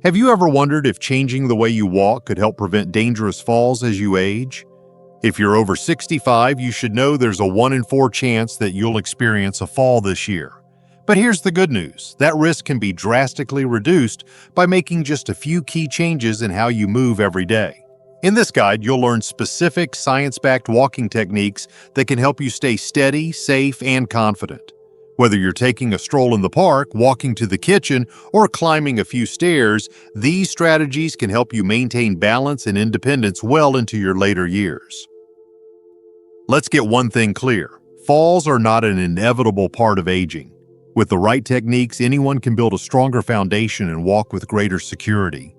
Have you ever wondered if changing the way you walk could help prevent dangerous falls as you age? If you're over 65, you should know there's a 1 in 4 chance that you'll experience a fall this year. But here's the good news. That risk can be drastically reduced by making just a few key changes in how you move every day. In this guide, you'll learn specific science-backed walking techniques that can help you stay steady, safe, and confident. Whether you're taking a stroll in the park, walking to the kitchen, or climbing a few stairs, these strategies can help you maintain balance and independence well into your later years. Let's get one thing clear. Falls are not an inevitable part of aging. With the right techniques, anyone can build a stronger foundation and walk with greater security.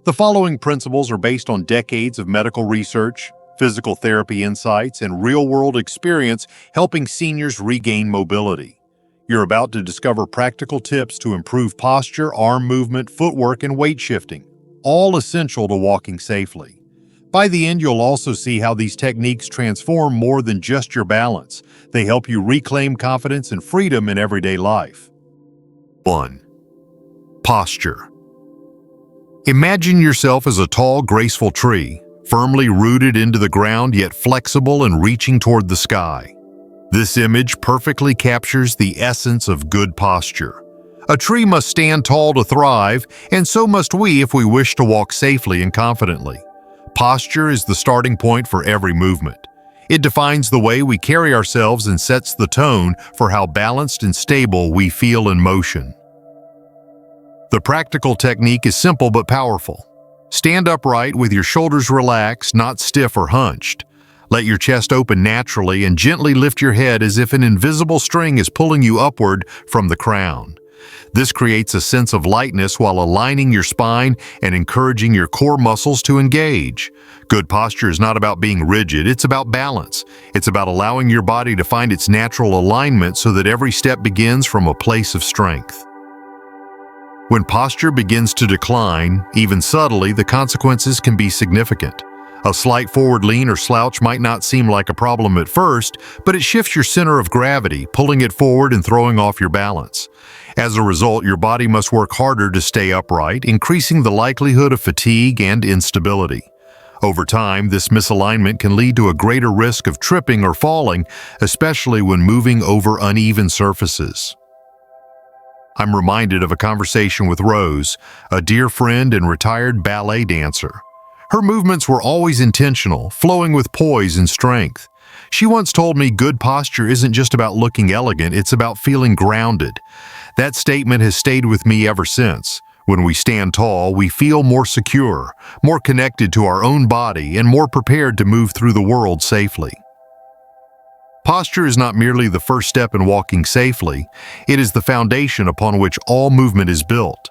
The following principles are based on decades of medical research, physical therapy insights, and real-world experience helping seniors regain mobility. You're about to discover practical tips to improve posture, arm movement, footwork, and weight shifting, all essential to walking safely. By the end, you'll also see how these techniques transform more than just your balance. They help you reclaim confidence and freedom in everyday life. 1. Posture. Imagine yourself as a tall, graceful tree, firmly rooted into the ground yet flexible and reaching toward the sky. This image perfectly captures the essence of good posture. A tree must stand tall to thrive, and so must we if we wish to walk safely and confidently. Posture is the starting point for every movement. It defines the way we carry ourselves and sets the tone for how balanced and stable we feel in motion. The practical technique is simple but powerful. Stand upright with your shoulders relaxed, not stiff or hunched. Let your chest open naturally and gently lift your head as if an invisible string is pulling you upward from the crown. This creates a sense of lightness while aligning your spine and encouraging your core muscles to engage. Good posture is not about being rigid, it's about balance. It's about allowing your body to find its natural alignment so that every step begins from a place of strength. When posture begins to decline, even subtly, the consequences can be significant. A slight forward lean or slouch might not seem like a problem at first, but it shifts your center of gravity, pulling it forward and throwing off your balance. As a result, your body must work harder to stay upright, increasing the likelihood of fatigue and instability. Over time, this misalignment can lead to a greater risk of tripping or falling, especially when moving over uneven surfaces. I'm reminded of a conversation with Rose, a dear friend and retired ballet dancer. Her movements were always intentional, flowing with poise and strength. She once told me good posture isn't just about looking elegant, it's about feeling grounded. That statement has stayed with me ever since. When we stand tall, we feel more secure, more connected to our own body, and more prepared to move through the world safely. Posture is not merely the first step in walking safely, it is the foundation upon which all movement is built.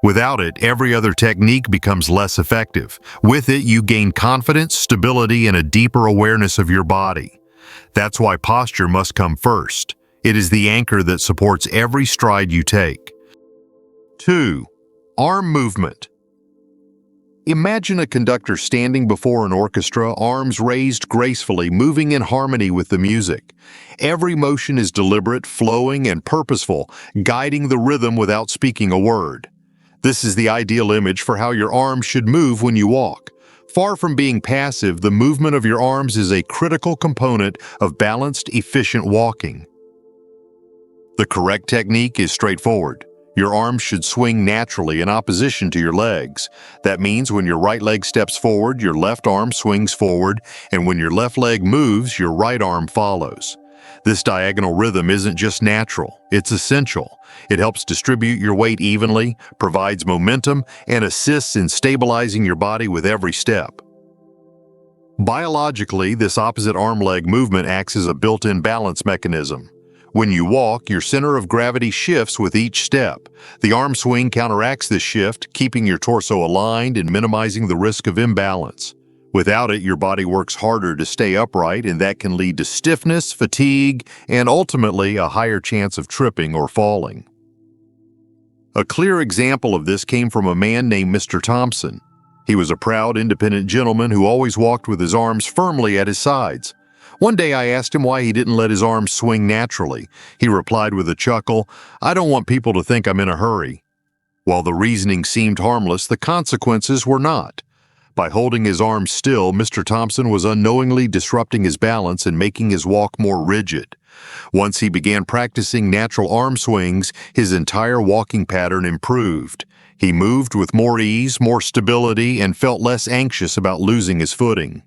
Without it, every other technique becomes less effective. With it, you gain confidence, stability, and a deeper awareness of your body. That's why posture must come first. It is the anchor that supports every stride you take. 2. Arm movement. Imagine a conductor standing before an orchestra, arms raised gracefully, moving in harmony with the music. Every motion is deliberate, flowing, and purposeful, guiding the rhythm without speaking a word. This is the ideal image for how your arms should move when you walk. Far from being passive, the movement of your arms is a critical component of balanced, efficient walking. The correct technique is straightforward. Your arms should swing naturally in opposition to your legs. That means when your right leg steps forward, your left arm swings forward, and when your left leg moves, your right arm follows. This diagonal rhythm isn't just natural, it's essential. It helps distribute your weight evenly, provides momentum, and assists in stabilizing your body with every step. Biologically, this opposite arm-leg movement acts as a built-in balance mechanism. When you walk, your center of gravity shifts with each step. The arm swing counteracts this shift, keeping your torso aligned and minimizing the risk of imbalance. Without it, your body works harder to stay upright, and that can lead to stiffness, fatigue, and ultimately a higher chance of tripping or falling. A clear example of this came from a man named Mr. Thompson. He was a proud, independent gentleman who always walked with his arms firmly at his sides. One day I asked him why he didn't let his arms swing naturally. He replied with a chuckle, "I don't want people to think I'm in a hurry." While the reasoning seemed harmless, the consequences were not. By holding his arms still, Mr. Thompson was unknowingly disrupting his balance and making his walk more rigid. Once he began practicing natural arm swings, his entire walking pattern improved. He moved with more ease, more stability, and felt less anxious about losing his footing.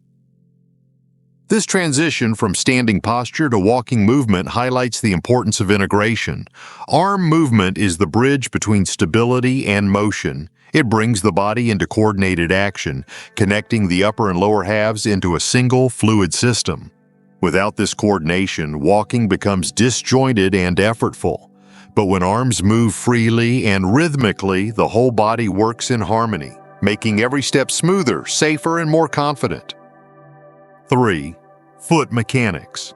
This transition from standing posture to walking movement highlights the importance of integration. Arm movement is the bridge between stability and motion. It brings the body into coordinated action, connecting the upper and lower halves into a single fluid system. Without this coordination, walking becomes disjointed and effortful. But when arms move freely and rhythmically, the whole body works in harmony, making every step smoother, safer, and more confident. 3. Foot mechanics.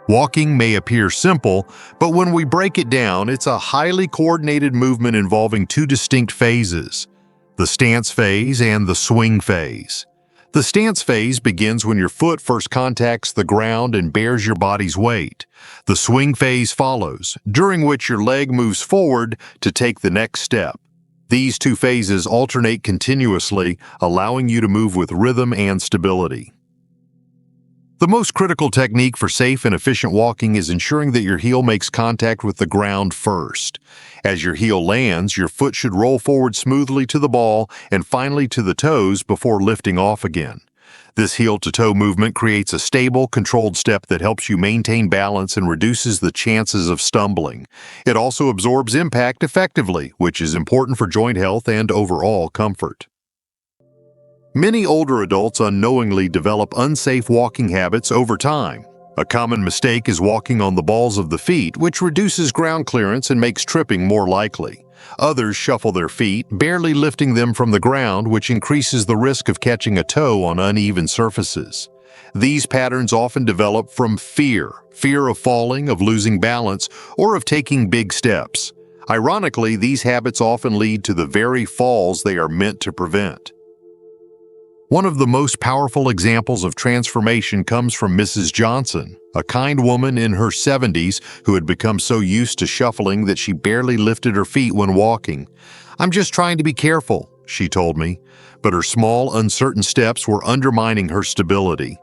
Walking may appear simple, but when we break it down, it's a highly coordinated movement involving two distinct phases: the stance phase and the swing phase. The stance phase begins when your foot first contacts the ground and bears your body's weight. The swing phase follows, during which your leg moves forward to take the next step. These two phases alternate continuously, allowing you to move with rhythm and stability. The most critical technique for safe and efficient walking is ensuring that your heel makes contact with the ground first. As your heel lands, your foot should roll forward smoothly to the ball and finally to the toes before lifting off again. This heel-to-toe movement creates a stable, controlled step that helps you maintain balance and reduces the chances of stumbling. It also absorbs impact effectively, which is important for joint health and overall comfort. Many older adults unknowingly develop unsafe walking habits over time. A common mistake is walking on the balls of the feet, which reduces ground clearance and makes tripping more likely. Others shuffle their feet, barely lifting them from the ground, which increases the risk of catching a toe on uneven surfaces. These patterns often develop from fear of falling, of losing balance, or of taking big steps. Ironically, these habits often lead to the very falls they are meant to prevent. One of the most powerful examples of transformation comes from Mrs. Johnson, a kind woman in her 70s who had become so used to shuffling that she barely lifted her feet when walking. "I'm just trying to be careful," she told me, but her small, uncertain steps were undermining her stability.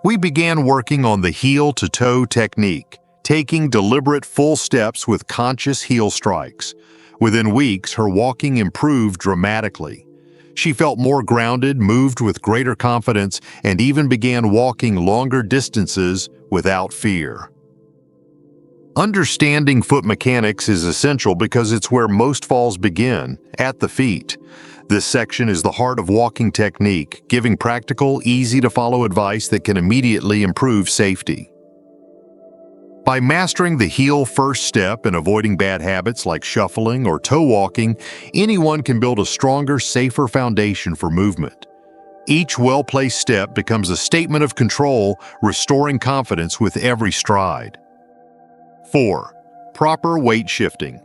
We began working on the heel-to-toe technique, taking deliberate full steps with conscious heel strikes. Within weeks, her walking improved dramatically. She felt more grounded, moved with greater confidence, and even began walking longer distances without fear. Understanding foot mechanics is essential because it's where most falls begin, at the feet. This section is the heart of walking technique, giving practical, easy-to-follow advice that can immediately improve safety. By mastering the heel-first step and avoiding bad habits like shuffling or toe walking, anyone can build a stronger, safer foundation for movement. Each well-placed step becomes a statement of control, restoring confidence with every stride. 4. Proper weight shifting.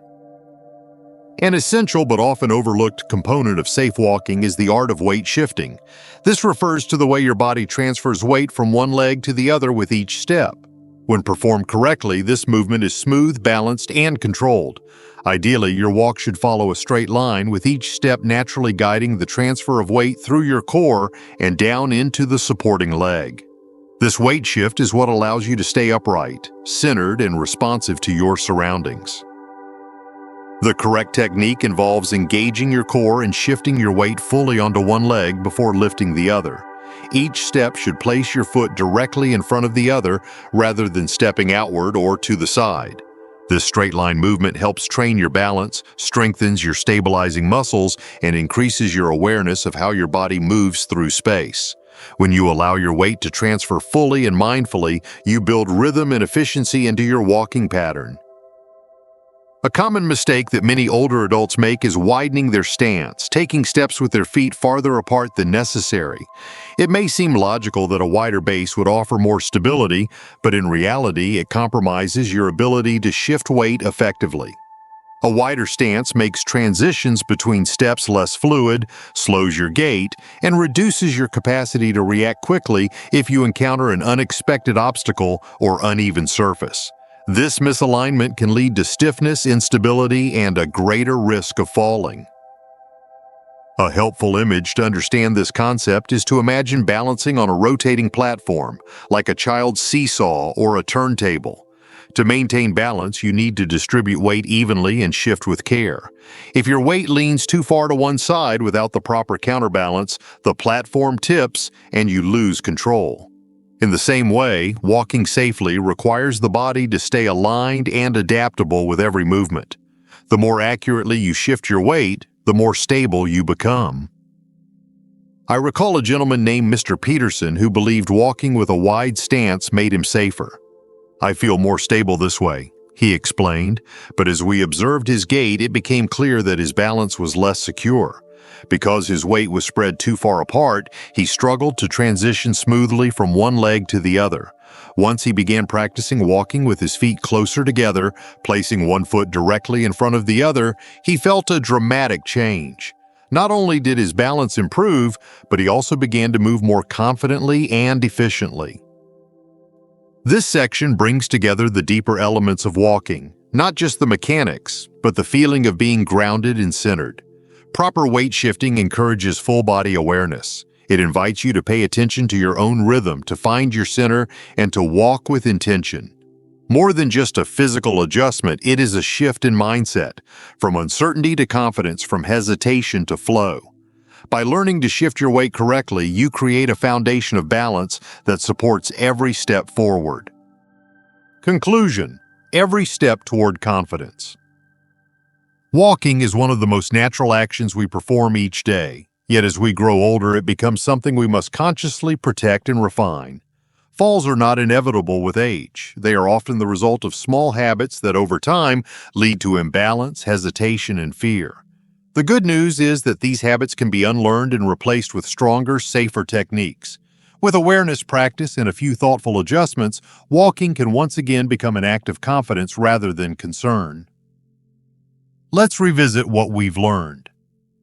An essential but often overlooked component of safe walking is the art of weight shifting. This refers to the way your body transfers weight from one leg to the other with each step. When performed correctly, this movement is smooth, balanced, and controlled. Ideally, your walk should follow a straight line, with each step naturally guiding the transfer of weight through your core and down into the supporting leg. This weight shift is what allows you to stay upright, centered, and responsive to your surroundings. The correct technique involves engaging your core and shifting your weight fully onto one leg before lifting the other. Each step should place your foot directly in front of the other rather than stepping outward or to the side. This straight line movement helps train your balance, strengthens your stabilizing muscles, and increases your awareness of how your body moves through space. When you allow your weight to transfer fully and mindfully, you build rhythm and efficiency into your walking pattern. A common mistake that many older adults make is widening their stance, taking steps with their feet farther apart than necessary. It may seem logical that a wider base would offer more stability, but in reality, it compromises your ability to shift weight effectively. A wider stance makes transitions between steps less fluid, slows your gait, and reduces your capacity to react quickly if you encounter an unexpected obstacle or uneven surface. This misalignment can lead to stiffness, instability, and a greater risk of falling. A helpful image to understand this concept is to imagine balancing on a rotating platform, like a child's seesaw or a turntable. To maintain balance, you need to distribute weight evenly and shift with care. If your weight leans too far to one side without the proper counterbalance, the platform tips and you lose control. In the same way, walking safely requires the body to stay aligned and adaptable with every movement. The more accurately you shift your weight, the more stable you become. I recall a gentleman named Mr. Peterson who believed walking with a wide stance made him safer. "I feel more stable this way," he explained, but as we observed his gait, it became clear that his balance was less secure. Because his weight was spread too far apart, he struggled to transition smoothly from one leg to the other. Once he began practicing walking with his feet closer together, placing one foot directly in front of the other, he felt a dramatic change. Not only did his balance improve, but he also began to move more confidently and efficiently. This section brings together the deeper elements of walking, not just the mechanics, but the feeling of being grounded and centered. Proper weight shifting encourages full-body awareness. It invites you to pay attention to your own rhythm, to find your center, and to walk with intention. More than just a physical adjustment, it is a shift in mindset, from uncertainty to confidence, from hesitation to flow. By learning to shift your weight correctly, you create a foundation of balance that supports every step forward. Conclusion: every step toward confidence. Walking is one of the most natural actions we perform each day. Yet as we grow older, it becomes something we must consciously protect and refine. Falls are not inevitable with age. They are often the result of small habits that over time lead to imbalance, hesitation, and fear. The good news is that these habits can be unlearned and replaced with stronger, safer techniques. With awareness, practice, and a few thoughtful adjustments, walking can once again become an act of confidence rather than concern. Let's revisit what we've learned.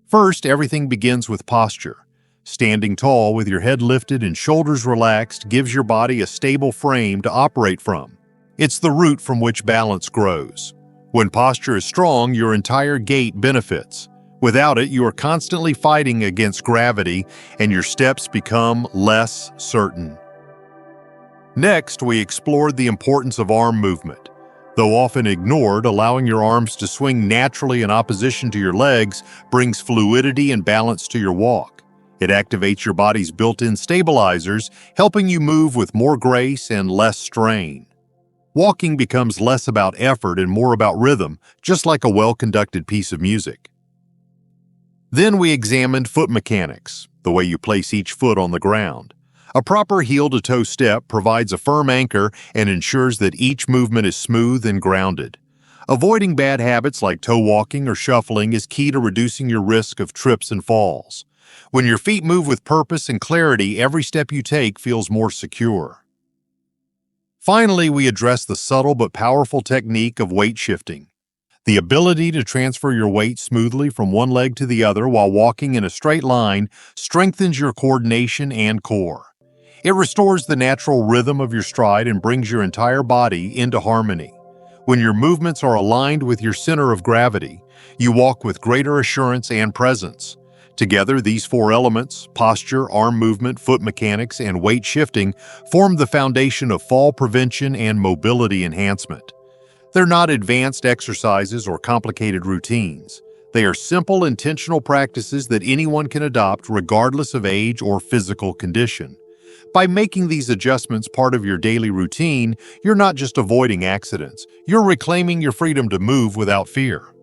First, everything begins with posture. Standing tall with your head lifted and shoulders relaxed gives your body a stable frame to operate from. It's the root from which balance grows. When posture is strong, your entire gait benefits. Without it, you are constantly fighting against gravity and your steps become less certain. Next, we explored the importance of arm movement. Though often ignored, allowing your arms to swing naturally in opposition to your legs brings fluidity and balance to your walk. It activates your body's built-in stabilizers, helping you move with more grace and less strain. Walking becomes less about effort and more about rhythm, just like a well-conducted piece of music. Then we examined foot mechanics, the way you place each foot on the ground. A proper heel-to-toe step provides a firm anchor and ensures that each movement is smooth and grounded. Avoiding bad habits like toe walking or shuffling is key to reducing your risk of trips and falls. When your feet move with purpose and clarity, every step you take feels more secure. Finally, we address the subtle but powerful technique of weight shifting. The ability to transfer your weight smoothly from one leg to the other while walking in a straight line strengthens your coordination and core. It restores the natural rhythm of your stride and brings your entire body into harmony. When your movements are aligned with your center of gravity, you walk with greater assurance and presence. Together, these four elements, posture, arm movement, foot mechanics, and weight shifting, form the foundation of fall prevention and mobility enhancement. They're not advanced exercises or complicated routines. They are simple, intentional practices that anyone can adopt regardless of age or physical condition. By making these adjustments part of your daily routine, you're not just avoiding accidents, you're reclaiming your freedom to move without fear.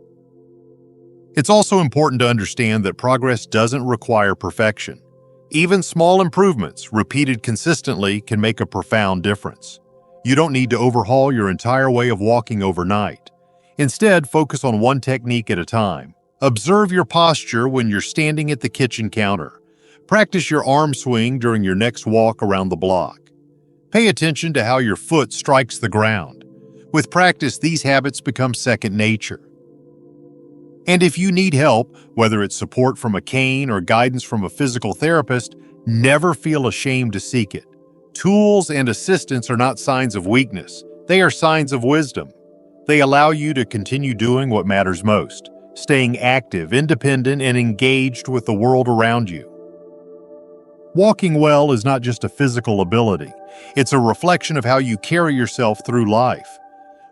It's also important to understand that progress doesn't require perfection. Even small improvements, repeated consistently, can make a profound difference. You don't need to overhaul your entire way of walking overnight. Instead, focus on one technique at a time. Observe your posture when you're standing at the kitchen counter. Practice your arm swing during your next walk around the block. Pay attention to how your foot strikes the ground. With practice, these habits become second nature. And if you need help, whether it's support from a cane or guidance from a physical therapist, never feel ashamed to seek it. Tools and assistance are not signs of weakness. They are signs of wisdom. They allow you to continue doing what matters most, staying active, independent, and engaged with the world around you. Walking well is not just a physical ability. It's a reflection of how you carry yourself through life.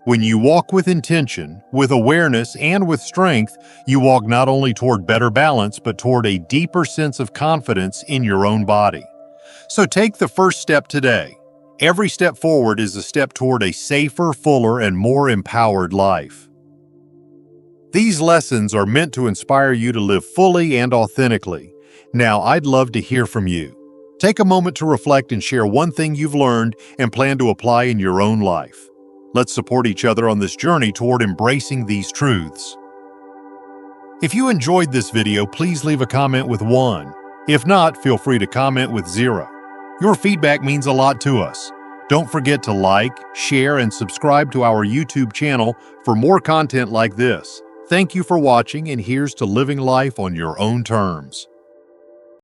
When you walk with intention, with awareness, and with strength, you walk not only toward better balance, but toward a deeper sense of confidence in your own body. So take the first step today. Every step forward is a step toward a safer, fuller, and more empowered life. These lessons are meant to inspire you to live fully and authentically. Now, I'd love to hear from you. Take a moment to reflect and share one thing you've learned and plan to apply in your own life. Let's support each other on this journey toward embracing these truths. If you enjoyed this video, please leave a comment with 1. If not, feel free to comment with 0. Your feedback means a lot to us. Don't forget to like, share, and subscribe to our YouTube channel for more content like this. Thank you for watching, and here's to living life on your own terms.